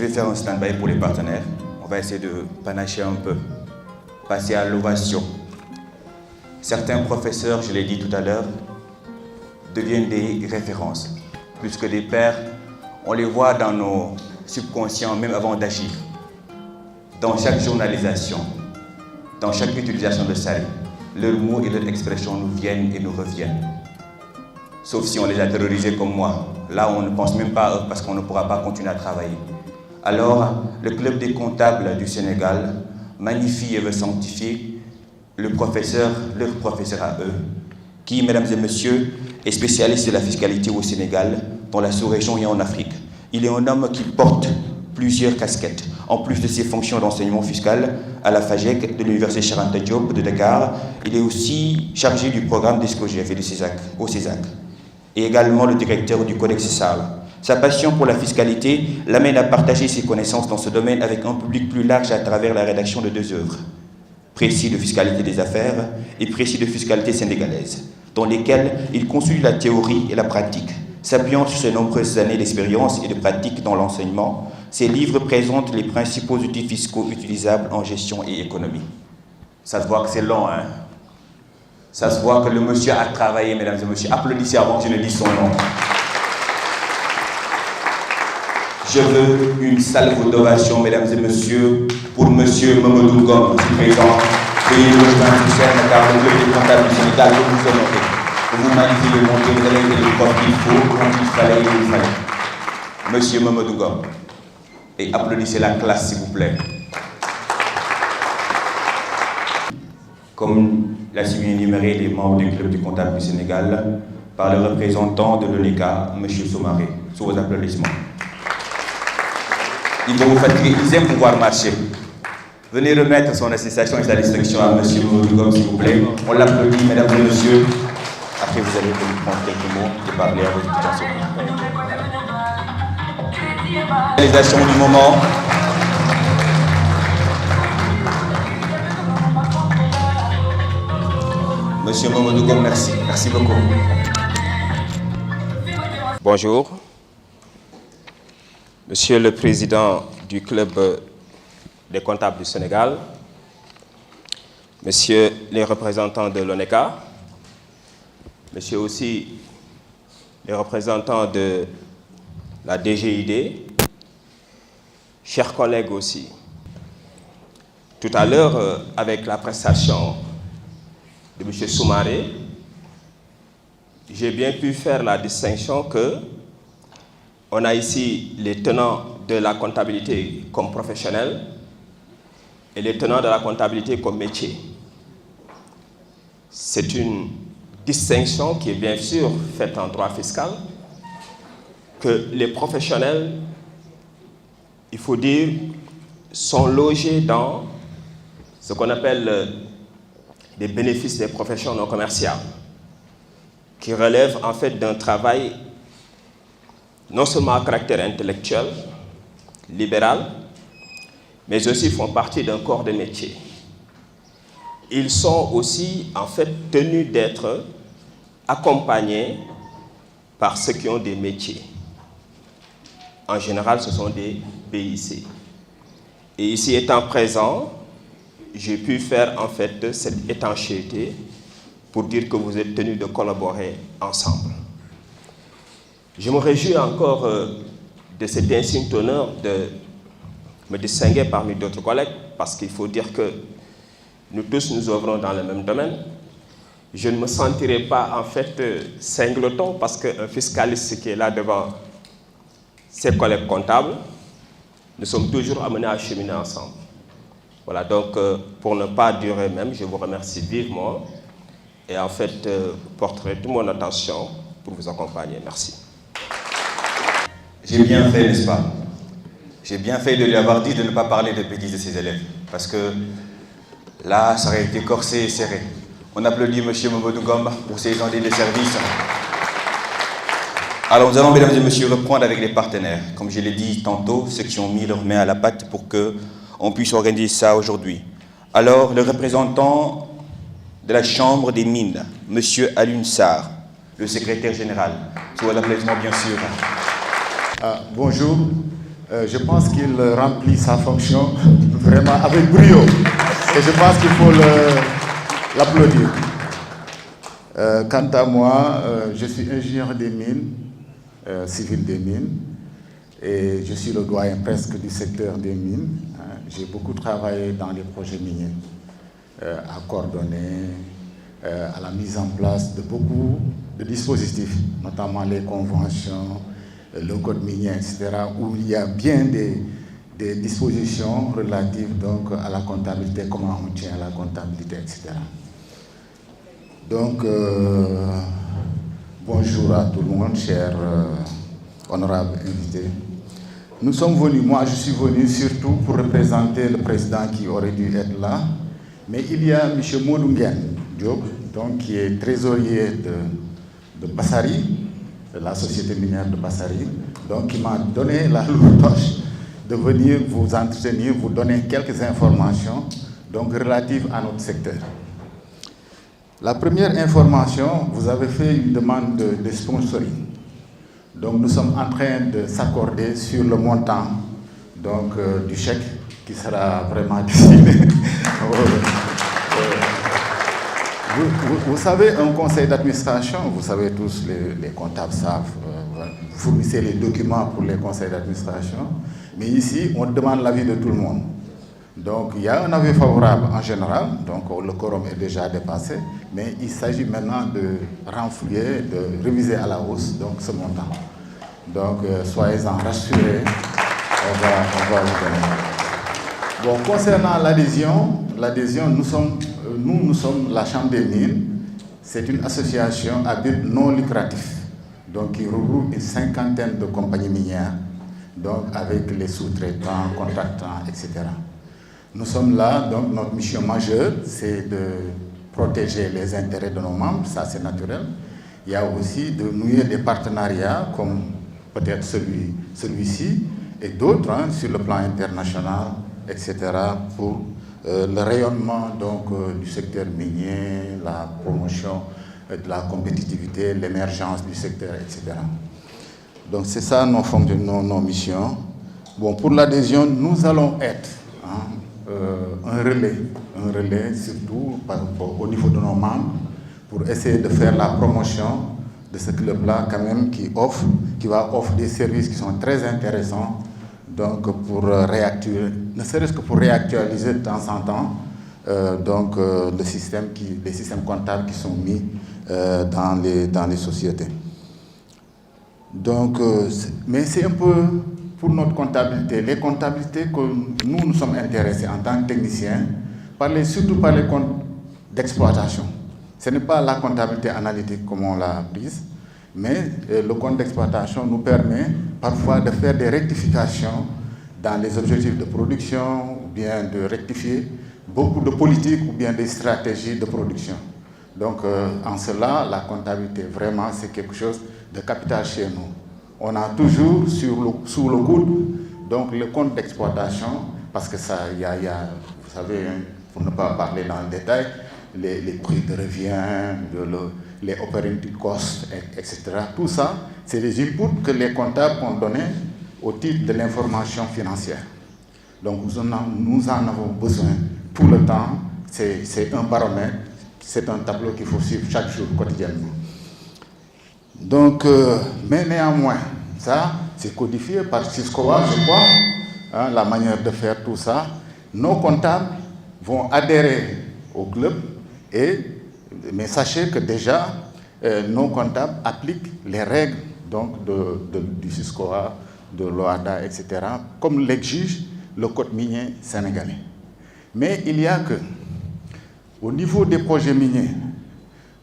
vais faire un stand-by pour les partenaires. On va essayer de panacher un peu, passer à l'ovation. Certains professeurs, je l'ai dit tout à l'heure, deviennent des références. Plus que des pairs, on les voit dans nos subconscients, même avant d'agir. Dans chaque journalisation, dans chaque utilisation de salut, leurs mots et leurs expressions nous viennent et nous reviennent. Sauf si on les a terrorisés comme moi. Là, on ne pense même pas à eux parce qu'on ne pourra pas continuer à travailler. Alors, le Club des comptables du Sénégal magnifie et veut sanctifier leur professeur à eux, qui, mesdames et messieurs, est spécialiste de la fiscalité au Sénégal, dans la sous-région et en Afrique. Il est un homme qui porte plusieurs casquettes. En plus de ses fonctions d'enseignement fiscal à la FAGEC de l'Université Cheikh Anta Diop de Dakar, il est aussi chargé du programme d'ESCOGEF et de CESAC, au CESAC, et également le directeur du Codex SAL. Sa passion pour la fiscalité l'amène à partager ses connaissances dans ce domaine avec un public plus large à travers la rédaction de 2 œuvres, Précis de fiscalité des affaires et Précis de fiscalité sénégalaise, dans lesquels il consolide la théorie et la pratique. S'appuyant sur ses nombreuses années d'expérience et de pratique dans l'enseignement, ces livres présentent les principaux outils fiscaux utilisables en gestion et économie. Ça se voit que c'est long, hein? Ça se voit que le monsieur a travaillé, mesdames et messieurs. Applaudissez avant que je ne dise son nom. Je veux une salve d'ovation, mesdames et messieurs, pour monsieur Mamadou Ngom, ici présent. Veuillez le rejoindre sur scène, car le Club des comptables du Sénégal veut vous honorer. Vous magnifiez le monté, vous avez été le prof qu'il faut, quand il fallait, il fallait. Monsieur Mamadou Ngom. Et applaudissez la classe, s'il vous plaît. Comme l'a si bien énuméré les membres du Club du comptable du Sénégal, par le représentant de l'ONECA, M. Soumaré, sous vos applaudissements. Il va vous fatiguer, pouvoir marcher. Venez remettre son attestation et sa distinction à M. Mamadou Ngom, s'il vous plaît. On l'applaudit, mesdames et messieurs. Après, vous allez prendre quelques mots et parler à votre attention. Réalisation du moment. Monsieur Mamadou Ngom, merci. Merci beaucoup. Bonjour. Monsieur le Président du Club des comptables du Sénégal, Messieurs les représentants de l'ONECA, Messieurs aussi les représentants de la DGID, chers collègues aussi. Tout à l'heure, avec la prestation de M. Soumaré, j'ai bien pu faire la distinction que on a ici les tenants de la comptabilité comme professionnels et les tenants de la comptabilité comme métier. C'est une distinction qui est bien sûr faite en droit fiscal, que les professionnels, il faut dire, sont logés dans ce qu'on appelle des bénéfices des professions non commerciales, qui relèvent en fait d'un travail non seulement à caractère intellectuel, libéral, mais aussi font partie d'un corps de métier. Ils sont aussi en fait tenus d'être accompagnés par ceux qui ont des métiers. En général, ce sont des BIC. Et ici étant présent, j'ai pu faire en fait cette étanchéité pour dire que vous êtes tenus de collaborer ensemble. Je me réjouis encore de cet insigne honneur de me distinguer parmi d'autres collègues, parce qu'il faut dire que nous tous nous œuvrons dans le même domaine. Je ne me sentirai pas en fait singleton, parce qu'un fiscaliste qui est là devant ses collègues comptables, nous sommes toujours amenés à cheminer ensemble. Voilà, donc pour ne pas durer même, je vous remercie vivement et en fait porterai toute mon attention pour vous accompagner. Merci. J'ai bien fait, n'est-ce pas? J'ai bien fait de lui avoir dit de ne pas parler de bêtises de ses élèves, parce que là, ça aurait été corsé et serré. On applaudit M. Mamadou Ngom pour ses années de service. Alors nous allons, mesdames et messieurs, reprendre avec les partenaires. Comme je l'ai dit tantôt, ceux qui ont mis leurs mains à la pâte pour qu'on puisse organiser ça aujourd'hui. Alors, le représentant de la Chambre des mines, M. Alioune Sarr, le secrétaire général. Sous l'applaudissement, bien sûr. Bonjour. Je pense qu'il remplit sa fonction vraiment avec brio. Et je pense qu'il faut l'applaudir. Quant à moi, je suis ingénieur des mines, civil des mines, et je suis le doyen presque du secteur des mines. J'ai beaucoup travaillé dans les projets miniers, à coordonner, à la mise en place de beaucoup de dispositifs, notamment les conventions, le code minier, etc., où il y a bien des dispositions relatives donc, à la comptabilité, comment on tient la comptabilité, etc. Donc, bonjour à tout le monde, chers honorables invités. Nous sommes venus, moi je suis venu surtout pour représenter le président qui aurait dû être là, mais il y a M. Modungen Diop, donc, qui est trésorier de Bassari, de la société minière de Bassari, donc qui m'a donné la lourde tâche de venir vous entretenir, vous donner quelques informations donc, relatives à notre secteur. La première information, vous avez fait une demande de sponsoring. Donc nous sommes en train de s'accorder sur le montant donc, du chèque qui sera vraiment destiné. Vous savez, un conseil d'administration, vous savez tous, les comptables savent, vous fournissez les documents pour les conseils d'administration, mais ici, on demande l'avis de tout le monde. Donc, il y a un avis favorable en général, donc le quorum est déjà dépassé, mais il s'agit maintenant de renflouer, de réviser à la hausse donc, ce montant. Donc, soyez-en rassurés, on va vous donner. Bon, concernant l'adhésion, nous sommes la Chambre des mines, c'est une association à but non lucratif, donc qui regroupe une cinquantaine de compagnies minières, donc avec les sous-traitants, contractants, etc. Nous sommes là, donc notre mission majeure, c'est de protéger les intérêts de nos membres, ça c'est naturel. Il y a aussi de nouer des partenariats, comme peut-être celui-ci, et d'autres hein, sur le plan international, etc., pour le rayonnement donc, du secteur minier, la promotion de la compétitivité, l'émergence du secteur, etc. Donc c'est ça nos missions. Bon, pour l'adhésion, nous allons être un relais surtout au niveau de nos membres pour essayer de faire la promotion de ce club-là quand même qui va offrir des services qui sont très intéressants donc pour réactualiser, ne serait-ce que pour réactualiser de temps en temps les systèmes comptables qui sont mis dans les sociétés. Donc, mais c'est un peu pour notre comptabilité, les comptabilités que nous sommes intéressés en tant que techniciens, surtout par les comptes d'exploitation. Ce n'est pas la comptabilité analytique comme on l'a prise, mais le compte d'exploitation nous permet parfois de faire des rectifications dans les objectifs de production, ou bien de rectifier beaucoup de politiques ou bien des stratégies de production. Donc, en cela, la comptabilité, vraiment, c'est quelque chose de capital chez nous. On a toujours sous le coude donc, le compte d'exploitation, parce que ça, il y a, vous savez, hein, pour ne pas parler dans le détail, les prix de revient, les operating costs, etc. Tout ça, c'est des inputs que les comptables ont donnés au titre de l'information financière. Donc nous en avons besoin tout le temps. C'est un baromètre, c'est un tableau qu'il faut suivre chaque jour, quotidiennement. Donc, mais néanmoins, ça, c'est codifié par Ciscoa, je crois, hein, la manière de faire tout ça. Nos comptables vont adhérer au club, mais sachez que déjà, nos comptables appliquent les règles donc, du Ciscoa, de l'OADA, etc., comme l'exige le code minier sénégalais. Mais il y a que, au niveau des projets miniers,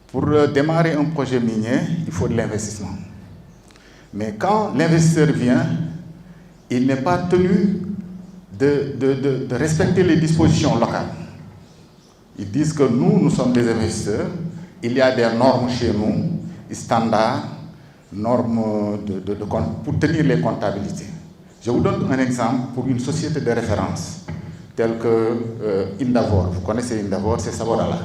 pour démarrer un projet minier, il faut de l'investissement. Mais quand l'investisseur vient, il n'est pas tenu de respecter les dispositions locales. Ils disent que nous sommes des investisseurs, il y a des normes chez nous, standards, normes pour tenir les comptabilités. Je vous donne un exemple pour une société de référence, telle que Indavor. Vous connaissez Indavor, c'est Sabodala.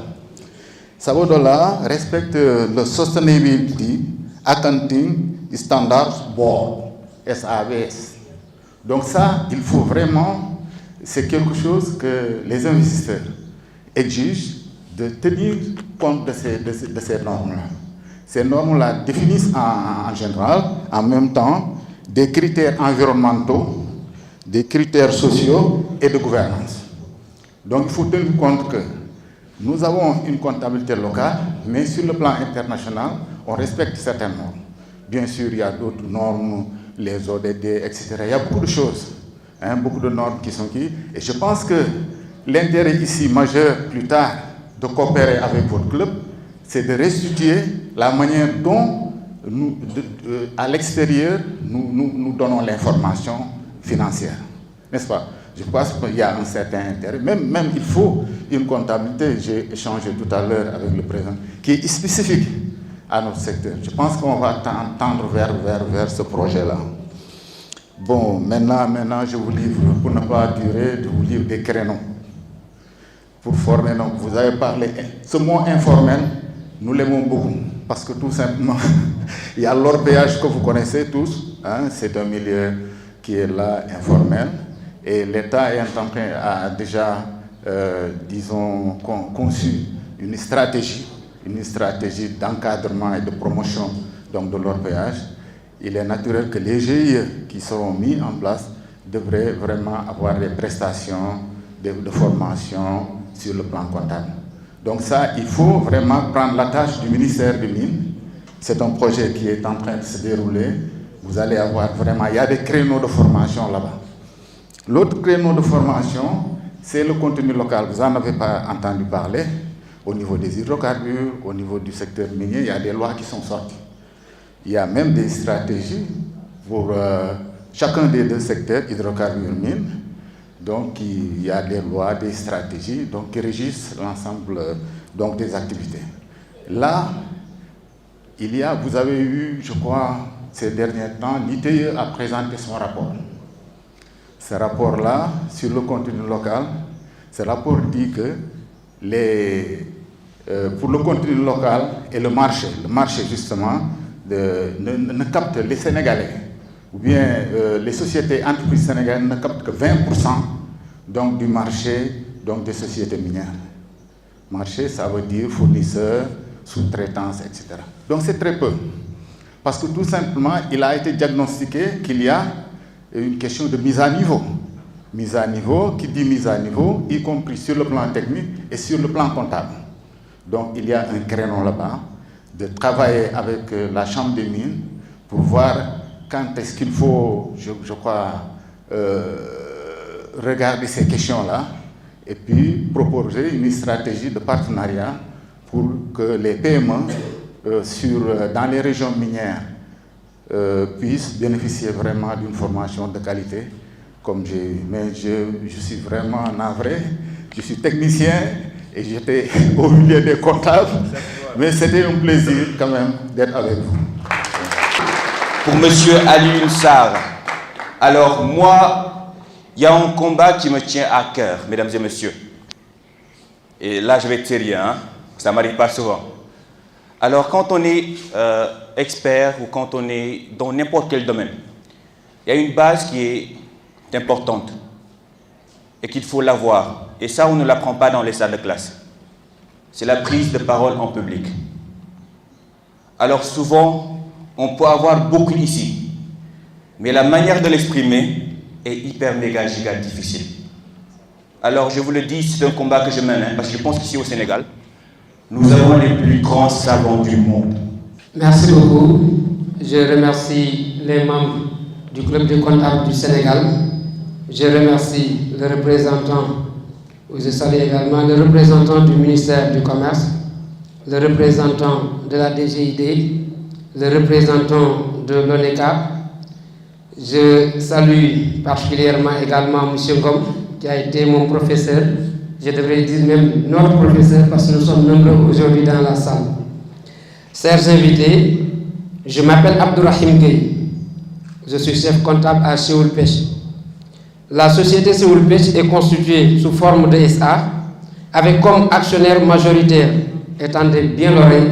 Sabodala respecte le Sustainability Accounting Standards Board, SABS. Donc ça, il faut vraiment, c'est quelque chose que les investisseurs exigent de tenir compte de ces normes-là. Ces normes-là définissent en général, en même temps, des critères environnementaux, des critères sociaux et de gouvernance. Donc il faut tenir compte que nous avons une comptabilité locale, mais sur le plan international, on respecte certaines normes. Bien sûr, il y a d'autres normes, les ODD, etc. Il y a beaucoup de choses, beaucoup de normes qui sont qui. Et je pense que l'intérêt ici majeur, plus tard, de coopérer avec votre club, c'est de restituer la manière dont, à l'extérieur, nous donnons l'information financière. N'est-ce pas? Je pense qu'il y a un certain intérêt. Même il faut une comptabilité, j'ai échangé tout à l'heure avec le président, qui est spécifique à notre secteur. Je pense qu'on va tendre vers ce projet-là. Bon, maintenant, je vous livre, pour ne pas durer, je vous livre des créneaux pour former. Donc, vous avez parlé, ce mot informel, nous l'aimons beaucoup, parce que tout simplement, il y a l'orpaillage que vous connaissez tous, c'est un milieu qui est là, informel, et l'État est en train, a déjà, disons, conçu une stratégie d'encadrement et de promotion donc, de l'orpaillage. Il est naturel que les GIE qui seront mis en place devraient vraiment avoir des prestations de formation sur le plan comptable. Donc ça, il faut vraiment prendre la tâche du ministère des Mines. C'est un projet qui est en train de se dérouler. Vous allez avoir vraiment, il y a des créneaux de formation là-bas. L'autre créneau de formation, c'est le contenu local. Vous n'en avez pas entendu parler. Au niveau des hydrocarbures, au niveau du secteur minier, il y a des lois qui sont sorties. Il y a même des stratégies pour chacun des deux secteurs, hydrocarbures, mines. Donc il y a des lois, des stratégies donc, qui régissent l'ensemble donc, des activités. Là, vous avez eu, je crois, ces derniers temps, l'ITIE a présenté son rapport. Ce rapport-là, sur le contenu local, ce rapport dit que pour le contenu local et le marché justement, ne capte les Sénégalais, ou bien les sociétés entreprises sénégalaises ne captent que 20% donc, du marché donc, des sociétés minières. Marché, ça veut dire fournisseurs, sous-traitance, etc. Donc c'est très peu. Parce que tout simplement, il a été diagnostiqué qu'il y a une question de mise à niveau. Mise à niveau, qui dit mise à niveau, y compris sur le plan technique et sur le plan comptable. Donc il y a un créneau là-bas de travailler avec la Chambre des mines pour voir quand est-ce qu'il faut, je crois, regarder ces questions-là et puis proposer une stratégie de partenariat pour que les PME dans les régions minières puissent bénéficier vraiment d'une formation de qualité. Mais je suis vraiment navré, je suis technicien et j'étais au milieu des comptables, mais c'était un plaisir quand même d'être avec vous. Pour M. Alioune Sarr, alors moi, il y a un combat qui me tient à cœur, mesdames et messieurs. Et là, je vais être sérieux, ça ne m'arrive pas souvent. Alors, quand on est expert ou quand on est dans n'importe quel domaine, il y a une base qui est importante et qu'il faut l'avoir. Et ça, on ne l'apprend pas dans les salles de classe. C'est la prise de parole en public. Alors souvent, on peut avoir beaucoup ici, mais la manière de l'exprimer est hyper, méga, giga difficile. Alors je vous le dis, c'est un combat que je mène, parce que je pense qu'ici au Sénégal, nous avons les plus grands savants du monde. Merci beaucoup. Je remercie les membres du Club des comptables du Sénégal. Je remercie le représentant, je salue également le représentant du ministère du Commerce, le représentant de la DGID, le représentant de l'ONECA. Je salue particulièrement également M. Ngom, qui a été mon professeur. Je devrais dire même notre professeur parce que nous sommes nombreux aujourd'hui dans la salle. Chers invités, je m'appelle Abdourahim Gueye. Je suis chef comptable à Séoul Pêche. La société Séoul Pêche est constituée sous forme de SA avec comme actionnaire majoritaire, étendez bien l'oreille,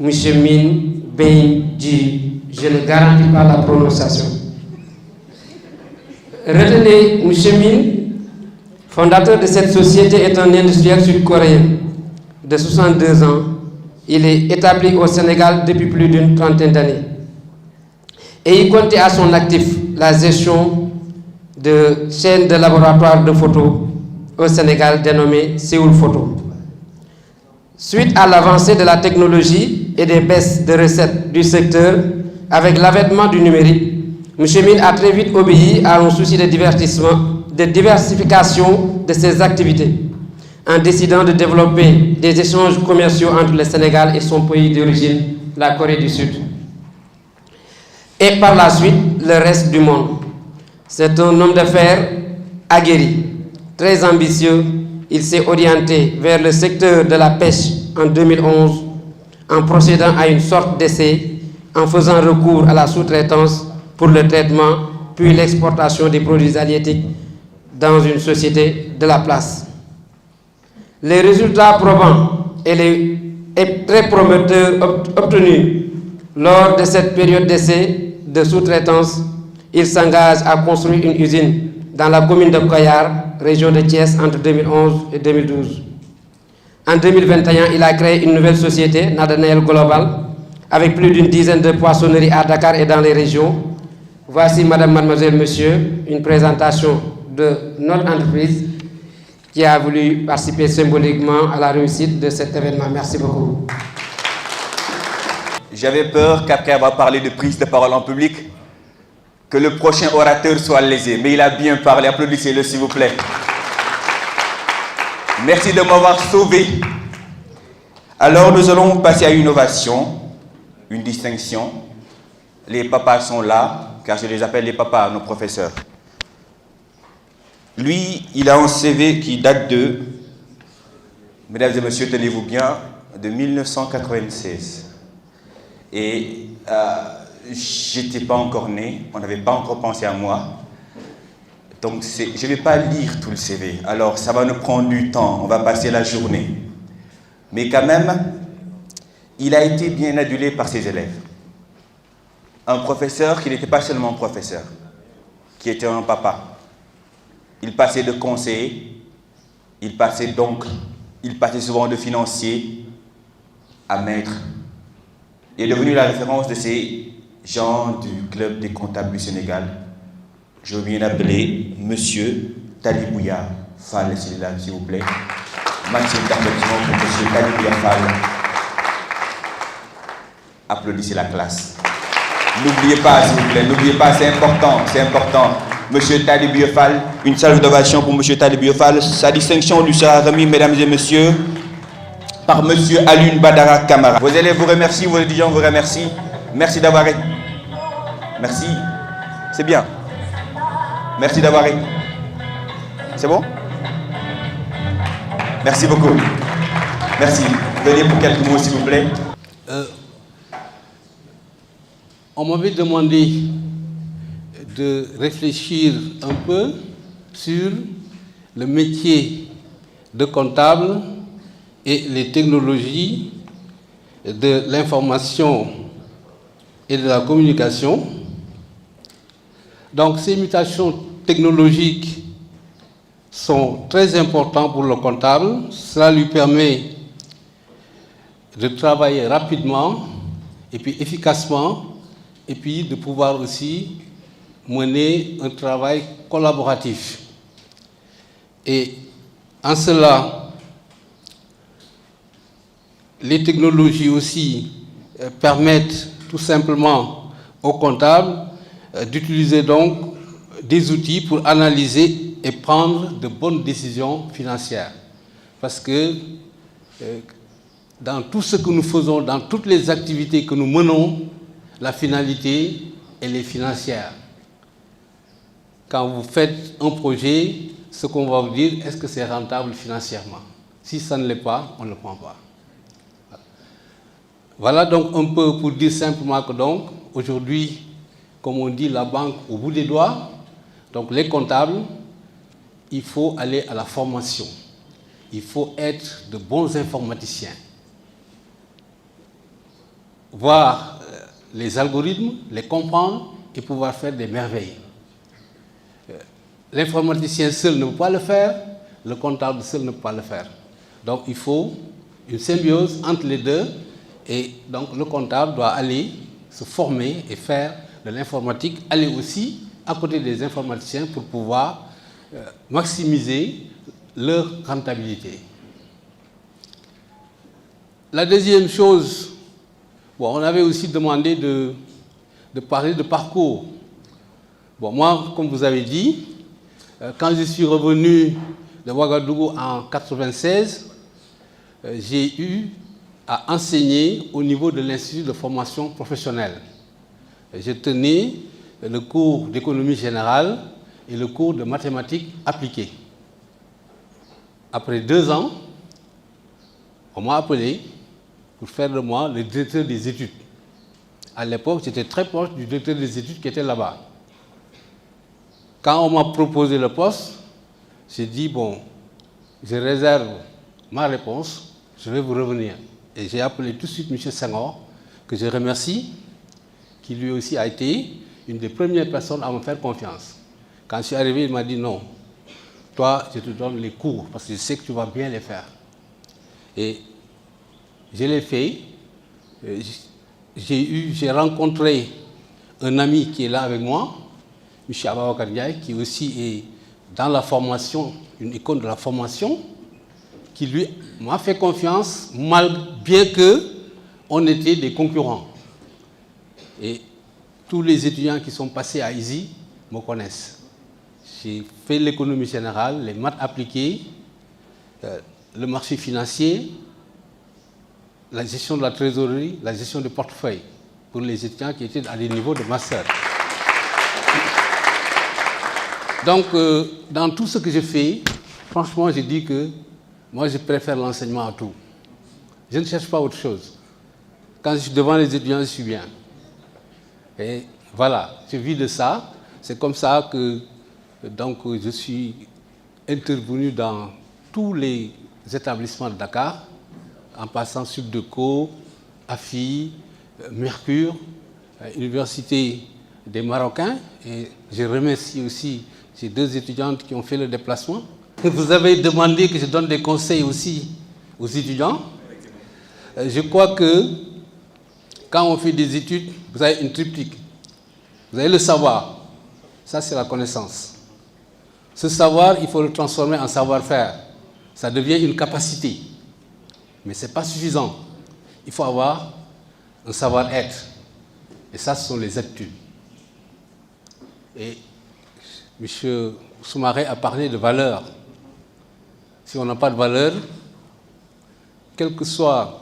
M. Min Bein Ji. Je ne garantis pas la prononciation. Retenez, M. Min, fondateur de cette société, est un industriel sud-coréen de 62 ans. Il est établi au Sénégal depuis plus d'une trentaine d'années. Et il comptait à son actif la gestion de chaînes de laboratoires de photos au Sénégal dénommée Séoul Photo. Suite à l'avancée de la technologie et des baisses de recettes du secteur, avec l'avènement du numérique, M. Min a très vite obéi à un souci de divertissement, de diversification de ses activités, en décidant de développer des échanges commerciaux entre le Sénégal et son pays d'origine, la Corée du Sud. Et par la suite, le reste du monde. C'est un homme d'affaires aguerri, très ambitieux. Il s'est orienté vers le secteur de la pêche en 2011 en procédant à une sorte d'essai, en faisant recours à la sous-traitance pour le traitement puis l'exportation des produits halieutiques dans une société de la place. Les résultats probants et très prometteurs obtenus lors de cette période d'essai de sous-traitance, il s'engage à construire une usine dans la commune de Koyar, région de Thiès, entre 2011 et 2012. En 2021, il a créé une nouvelle société, Nadanael Global, avec plus d'une dizaine de poissonneries à Dakar et dans les régions. Voici, madame, mademoiselle, monsieur, une présentation de notre entreprise qui a voulu participer symboliquement à la réussite de cet événement. Merci beaucoup. J'avais peur qu'après avoir parlé de prise de parole en public, que le prochain orateur soit lésé. Mais il a bien parlé. Applaudissez-le, s'il vous plaît. Merci de m'avoir sauvé. Alors, nous allons passer à une ovation, une distinction. Les papas sont là, car je les appelle les papas, nos professeurs. Lui, il a un CV qui date de, mesdames et messieurs, tenez-vous bien, de 1996. Et j'étais pas encore né, on n'avait pas encore pensé à moi. Donc je ne vais pas lire tout le CV. Alors ça va nous prendre du temps, on va passer la journée. Mais quand même, il a été bien adulé par ses élèves. Un professeur qui n'était pas seulement un professeur, qui était un papa. Il passait de conseiller, il passait d'oncle, il passait souvent de financier à maître. Il est devenu la référence de ces gens du club des comptables du Sénégal. Je veux bien appeler Monsieur Talibouya Fall, s'il vous plaît. Maxime d'applaudissement pour Monsieur Talibouya Fall. Applaudissez la classe. N'oubliez pas, s'il vous plaît, n'oubliez pas, c'est important, c'est important. Monsieur Talibouya Fall, une salle d'ovation pour Monsieur Talibouya Fall. Sa distinction lui sera remise, mesdames et messieurs, par Monsieur Alun Badara Kamara. Vos élèves vous remercient, vos étudiants vous remercient. Merci d'avoir été. Merci. C'est bien. Merci d'avoir été. C'est bon? Merci beaucoup. Merci. Venez pour quelques mots, s'il vous plaît. On m'avait demandé de réfléchir un peu sur le métier de comptable et les technologies de l'information et de la communication. Donc ces mutations technologiques sont très importantes pour le comptable. Cela lui permet de travailler rapidement et puis efficacement et puis de pouvoir aussi mener un travail collaboratif. Et en cela, les technologies aussi permettent tout simplement aux comptables d'utiliser donc des outils pour analyser et prendre de bonnes décisions financières. Parce que dans tout ce que nous faisons, dans toutes les activités que nous menons, la finalité, elle est financière. Quand vous faites un projet, ce qu'on va vous dire, est-ce que c'est rentable financièrement? Si ça ne l'est pas, on ne le prend pas. Voilà donc un peu pour dire simplement que donc, aujourd'hui, comme on dit, la banque au bout des doigts, donc les comptables, il faut aller à la formation. Il faut être de bons informaticiens. Voir les algorithmes, les comprendre et pouvoir faire des merveilles. l'informaticien seul ne peut pas le faire, le comptable seul ne peut pas le faire. Donc il faut une symbiose entre les deux, et donc le comptable doit aller se former et faire de l'informatique, aller aussi à côté des informaticiens pour pouvoir maximiser leur rentabilité. La deuxième chose, bon, on avait aussi demandé de parler de parcours. Bon, moi, comme vous avez dit, quand je suis revenu de Ouagadougou en 1996, j'ai eu à enseigner au niveau de l'Institut de formation professionnelle. Je tenais le cours d'économie générale et le cours de mathématiques appliquées. Après 2 ans, on m'a appelé pour faire de moi le directeur des études. À l'époque, j'étais très proche du directeur des études qui était là-bas. Quand on m'a proposé le poste, j'ai dit, bon, je réserve ma réponse, je vais vous revenir. Et j'ai appelé tout de suite M. Senghor, que je remercie, qui lui aussi a été une des premières personnes à me faire confiance. Quand je suis arrivé, il m'a dit, non, toi, je te donne les cours, parce que je sais que tu vas bien les faire. Et je l'ai fait. J'ai rencontré un ami qui est là avec moi, M. Ababakar Ndiaye, qui aussi est dans la formation, une icône de la formation, qui lui m'a fait confiance, bien qu'on était des concurrents. Et tous les étudiants qui sont passés à ISI me connaissent. J'ai fait l'économie générale, les maths appliquées, le marché financier, la gestion de la trésorerie, la gestion du portefeuille pour les étudiants qui étaient à des niveaux de master. Donc, dans tout ce que je fais, franchement, je dis que moi, je préfère l'enseignement à tout. Je ne cherche pas autre chose. Quand je suis devant les étudiants, je suis bien. Et voilà, je vis de ça. C'est comme ça que donc, je suis intervenu dans tous les établissements de Dakar, en passant sur Subdeco, AFI, Mercure, Université des Marocains. Et je remercie aussi ces 2 étudiantes qui ont fait le déplacement. Vous avez demandé que je donne des conseils aussi aux étudiants. Je crois que quand on fait des études, vous avez une triptyque. Vous avez le savoir. Ça, c'est la connaissance. Ce savoir, il faut le transformer en savoir-faire. Ça devient une capacité. Mais ce n'est pas suffisant. Il faut avoir un savoir-être. Et ça, ce sont les aptitudes. Et M. Soumaré a parlé de valeur. Si on n'a pas de valeur, quelle que soit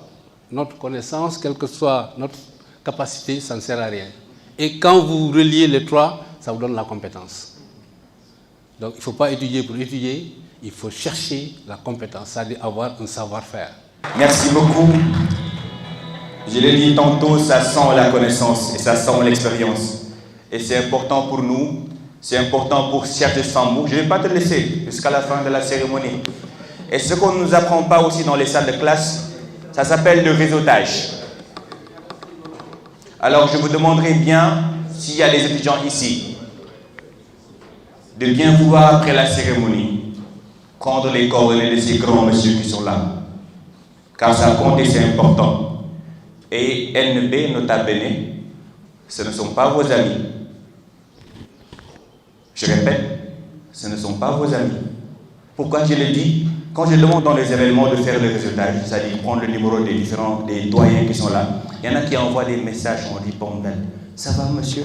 notre connaissance, quelle que soit notre capacité, ça ne sert à rien. Et quand vous reliez les 3, ça vous donne la compétence. Donc il ne faut pas étudier pour étudier, il faut chercher la compétence, c'est-à-dire avoir un savoir-faire. Merci beaucoup. Je l'ai dit tantôt, ça sent la connaissance et ça sent l'expérience. Et c'est important pour nous, c'est important pour Cheikh Sambou. Je ne vais pas te laisser jusqu'à la fin de la cérémonie. Et ce qu'on ne nous apprend pas aussi dans les salles de classe, ça s'appelle le réseautage. Alors je vous demanderai bien, s'il y a des étudiants ici, de bien vouloir, après la cérémonie, prendre les coordonnées de ces grands messieurs qui sont là. Car ça compte et c'est important. Et NB, nota bene, ce ne sont pas vos amis. Je répète, ce ne sont pas vos amis. Pourquoi je le dis? Quand je demande dans les événements de faire le réseautage, c'est-à-dire prendre le numéro des doyens qui sont là, il y en a qui envoient des messages, on dit bon ben, ça va monsieur?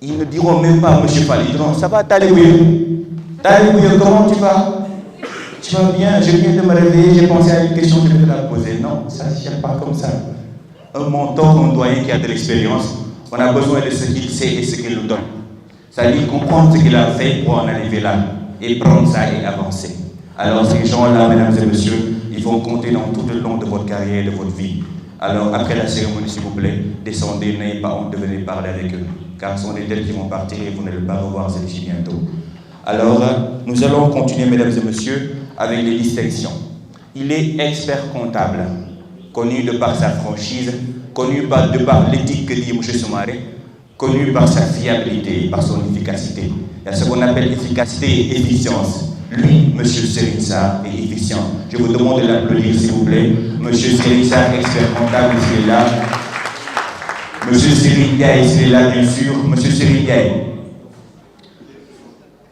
Ils ne diront même pas monsieur Fall, ils diront ça va Talibouye? Talibouye, comment tu vas? Tu vas bien? Je viens de me réveiller, j'ai pensé à une question, je vais te la poser. Non, ça ne se gère pas comme ça. Un mentor, un doyen qui a de l'expérience, on a besoin de ce qu'il sait et ce qu'il nous donne. C'est-à-dire comprendre ce qu'il a fait pour en arriver là et prendre ça et avancer. Alors ces gens-là, mesdames et messieurs, ils vont compter dans tout le long de votre carrière et de votre vie. Alors après la cérémonie, s'il vous plaît, descendez, n'ayez pas honte de venir parler avec eux. Car ce sont des têtes qui vont partir et vous n'allez pas revoir celles-ci bientôt. Alors, nous allons continuer, mesdames et messieurs, avec les distinctions. Il est expert comptable, connu de par sa franchise, connu de par l'éthique que dit M. Soumaré, connu par sa fiabilité, par son efficacité. Il y a ce qu'on appelle efficacité et efficience. Lui, M. Serigne Sarr, est efficient. Je vous demande de l'applaudir, s'il vous plaît. M. Serigne Sarr, expert comptable, s'il est là. M. Serigne Ndiaye, s'il est là, bien sûr. M. Serigne Ndiaye.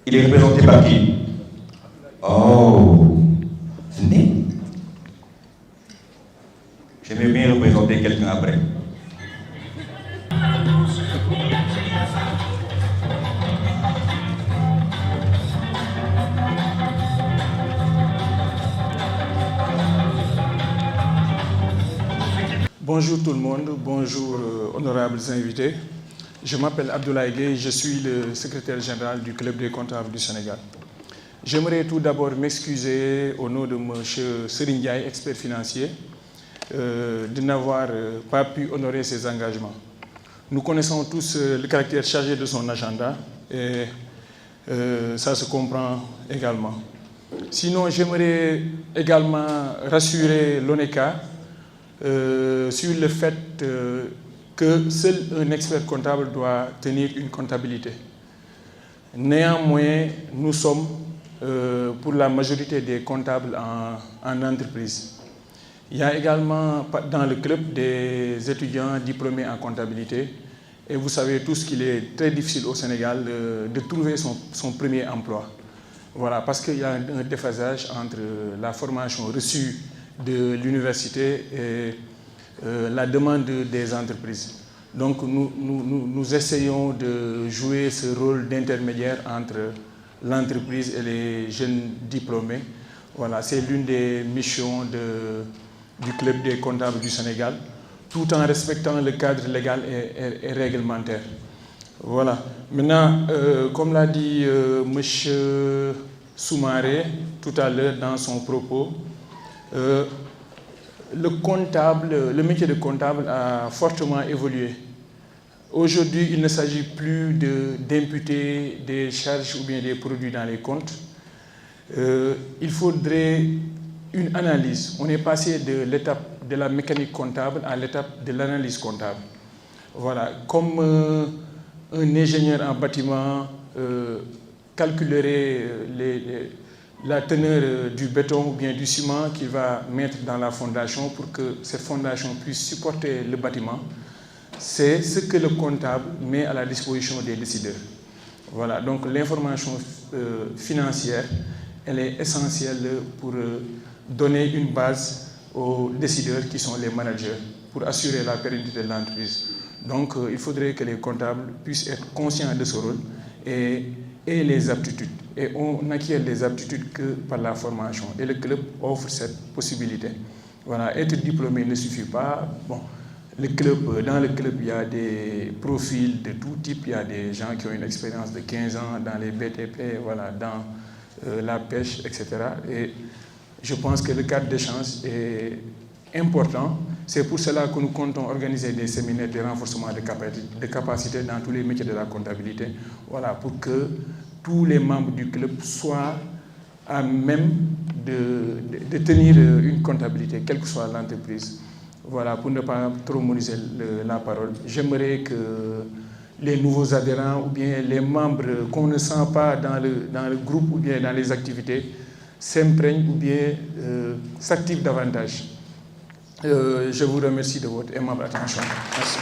Il est représenté par qui? Oh, venez. J'aimerais bien représenter quelqu'un après. Bonjour tout le monde, bonjour honorables invités. Je m'appelle Abdoulaye Gueye, je suis le secrétaire général du Club des comptables du Sénégal. J'aimerais tout d'abord m'excuser au nom de M. Serigne Ndiaye, expert financier, de n'avoir pas pu honorer ses engagements. Nous connaissons tous le caractère chargé de son agenda et ça se comprend également. Sinon, j'aimerais également rassurer l'ONECA sur le fait que seul un expert comptable doit tenir une comptabilité. Néanmoins, nous sommes pour la majorité des comptables en entreprise. Il y a également dans le club des étudiants diplômés en comptabilité et vous savez tous qu'il est très difficile au Sénégal de trouver son premier emploi. Voilà, parce qu'il y a un déphasage entre la formation reçue de l'université et la demande des entreprises. Donc nous essayons de jouer ce rôle d'intermédiaire entre l'entreprise et les jeunes diplômés. Voilà, c'est l'une des missions du Club des comptables du Sénégal, tout en respectant le cadre légal et réglementaire. Voilà. Maintenant, comme l'a dit M. Soumaré tout à l'heure dans son propos, le métier de comptable a fortement évolué. Aujourd'hui, il ne s'agit plus d'imputer des charges ou bien des produits dans les comptes. Il faudrait une analyse. On est passé de l'étape de la mécanique comptable à l'étape de l'analyse comptable. Voilà, comme un ingénieur en bâtiment calculerait la teneur du béton ou bien du ciment qu'il va mettre dans la fondation pour que cette fondation puisse supporter le bâtiment, c'est ce que le comptable met à la disposition des décideurs. Voilà, donc l'information financière, elle est essentielle pour donner une base aux décideurs qui sont les managers pour assurer la pérennité de l'entreprise. Donc il faudrait que les comptables puissent être conscients de ce rôle et les aptitudes. Et on n'acquiert les aptitudes que par la formation. Et le club offre cette possibilité. Voilà, être diplômé ne suffit pas. Bon, dans le club, il y a des profils de tout type. Il y a des gens qui ont une expérience de 15 ans dans les BTP, voilà, dans la pêche, etc. Et je pense que le cadre d'échange est important. C'est pour cela que nous comptons organiser des séminaires de renforcement de capacité dans tous les métiers de la comptabilité. Voilà, pour que tous les membres du club soient à même de tenir une comptabilité, quelle que soit l'entreprise. Voilà, pour ne pas trop monopoliser la parole. J'aimerais que les nouveaux adhérents ou bien les membres qu'on ne sent pas dans le groupe ou bien dans les activités s'imprègnent ou bien s'activent davantage. Je vous remercie de votre aimable attention. Merci.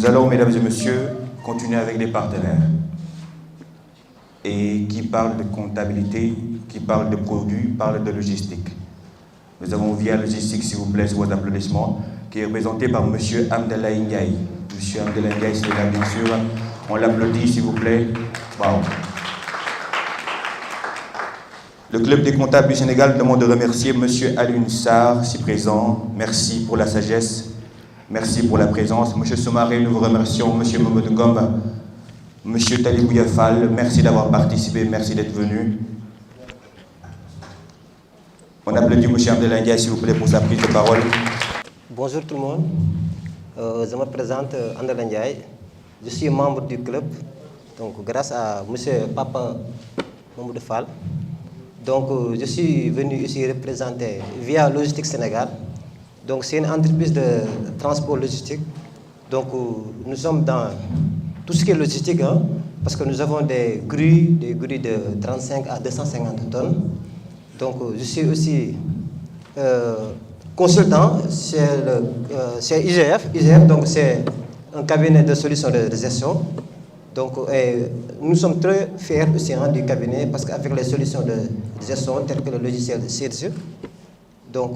Nous allons, mesdames et messieurs, continuer avec des partenaires et qui parlent de comptabilité, qui parlent de produits, parlent de logistique. Nous avons Via Logistique, s'il vous plaît, sous vos applaudissements, qui est représenté par M. Abdoulaye Ndiaye. M. Abdoulaye Ndiaye, c'est là, bien sûr. On l'applaudit, s'il vous plaît. Wow. Le Club des comptables du Sénégal demande de remercier M. Alioune Sarr, si présent. Merci pour la sagesse. Merci pour la présence. M. Soumaré, nous vous remercions. M. Mamadou Ngomba, M. Talibou Yafal, merci d'avoir participé, merci d'être venu. On applaudit M. Abdoulaye Ndiaye, s'il vous plaît, pour sa prise de parole. Bonjour tout le monde. Je me présente Abdoulaye Ndiaye. Je suis membre du club, donc grâce à M. Papa Mamadou Fall. Donc je suis venu ici représenter Via Logistique Sénégal. Donc c'est une entreprise de transport logistique. Donc nous sommes dans tout ce qui est logistique, hein, parce que nous avons des grues de 35 à 250 tonnes. Donc je suis aussi consultant chez IGF. IGF, donc c'est un cabinet de solutions de gestion. Donc nous sommes très fiers aussi du cabinet parce qu'avec les solutions de gestion telles que le logiciel de CIRS, donc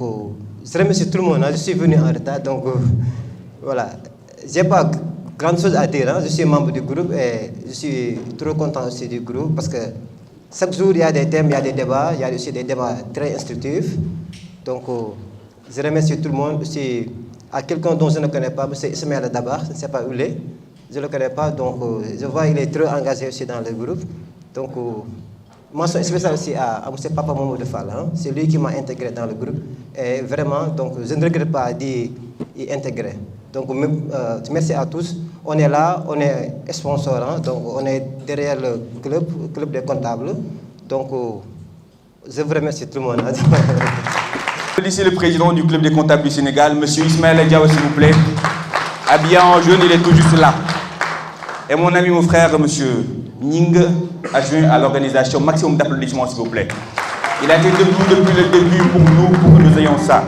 je remercie tout le monde. Je suis venu en retard, donc voilà. Je n'ai pas grande chose à dire. Je suis membre du groupe et je suis trop content aussi du groupe parce que chaque jour il y a des thèmes, il y a des débats, il y a aussi des débats très instructifs. Donc je remercie tout le monde. Aussi à quelqu'un dont je ne connais pas, M. Ismaël Dabar, je ne sais pas où il est. Je ne le connais pas, donc je vois qu'il est très engagé aussi dans le groupe. Donc mention spéciale aussi à M. Papa Mamadou Fall. C'est lui qui m'a intégré dans le groupe. Et vraiment, donc, je ne regrette pas d'y intégrer. Donc merci à tous. On est là, on est sponsor, donc on est derrière le club des comptables. Donc je vous remercie tout le monde. Ici le président du club des comptables du Sénégal, M. Ismaël Diaw, s'il vous plaît. Habillé en jaune, il est tout juste là. Et mon ami, mon frère, M. Ning, adjoint à l'organisation, maximum d'applaudissements, s'il vous plaît. Il a été debout depuis le début pour nous ayons ça.